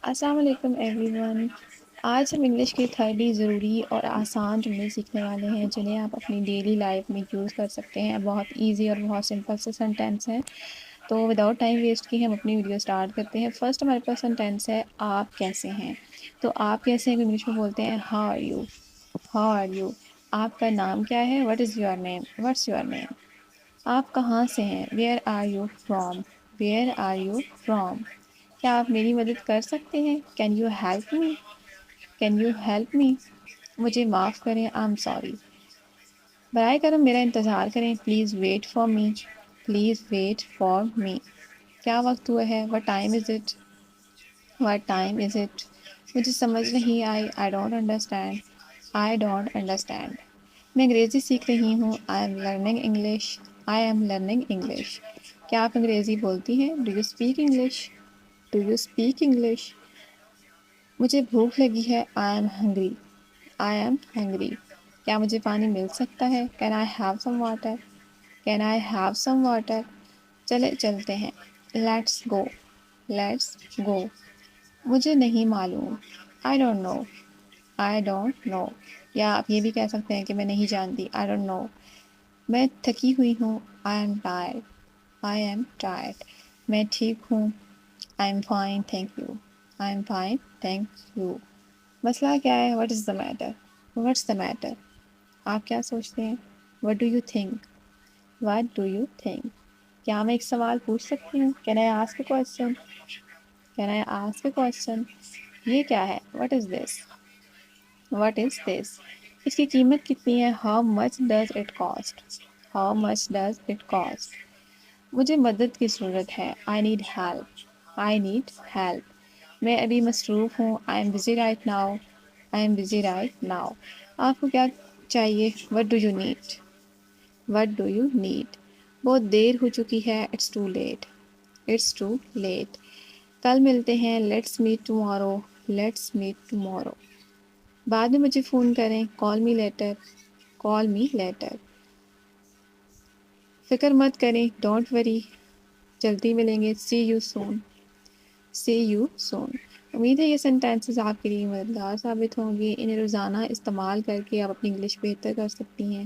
السلام علیکم every one. آج ہم انگلش کے 30 ضروری اور آسان جملے سیکھنے والے ہیں جنہیں آپ اپنی ڈیلی لائف میں یوز کر سکتے ہیں. بہت ایزی اور بہت سمپل سے سینٹینس ہیں. تو وداؤٹ ٹائم ویسٹ کی ہم اپنی ویڈیو اسٹارٹ کرتے ہیں. فرسٹ ہمارے پاس سینٹینس ہے آپ کیسے ہیں. تو آپ کیسے ہیں انگلش میں بولتے ہیں how are you. How are you. آپ کا نام کیا ہے. What is your name. What's your name. آپ کہاں سے ہیں. Where are you from. Where are you from. کیا آپ میری مدد کر سکتے ہیں. Can you help me. Can you help me. مجھے معاف کریں. I am sorry. برائے کرم میرا انتظار کریں. Please wait for me. Please wait for me. کیا وقت ہوا ہے. What time is it. What time is it. مجھے سمجھ نہیں آئی. I don't understand. I don't understand. میں انگریزی سیکھ رہی ہوں. I am learning English. I am learning English. کیا آپ انگریزی بولتی ہیں. Do you speak English. Do you speak English. مجھے بھوک لگی ہے. I am hungry. I am hungry. کیا مجھے پانی مل سکتا ہے. Can I have some water. Can I have some water. چلے چلتے ہیں. Let's go. Let's go. مجھے نہیں معلوم. I don't know. I don't know. یا آپ یہ بھی کہہ سکتے ہیں کہ میں نہیں جانتی. I don't know. میں تھکی ہوئی ہوں. I am tired. I am tired. میں ٹھیک ہوں. I am fine thank you. I am fine thank you. مسئلہ کیا ہے. What is the matter. What's the matter. آپ کیا سوچتے ہیں. What do you think. What do you think. کیا میں ایک سوال پوچھ سکتی ہوں. Can I ask a question. Can I ask a question. یہ کیا ہے. What is this. What is دس. اس کی قیمت کتنی ہے. How much does it cost. How much does it cost. مجھے مدد کی ضرورت ہے. I need help. I need help. میں ابھی مصروف ہوں. I am busy right now. I am busy right now. آپ کو کیا چاہیے. What do you need. What do you need. بہت دیر ہو چکی ہے. It's too late. It's too late. کل ملتے ہیں. Let's meet tomorrow. Let's meet tomorrow. بعد میں مجھے فون کریں. Call me later. Call me later. فکر مت کریں. Don't worry. جلدی ملیں گے. See you soon. See you soon. امید ہے یہ سینٹینسز آپ کے لیے مددگار ثابت ہوں گی. انہیں روزانہ استعمال کر کے آپ اپنی انگلش بہتر کر سکتی ہیں.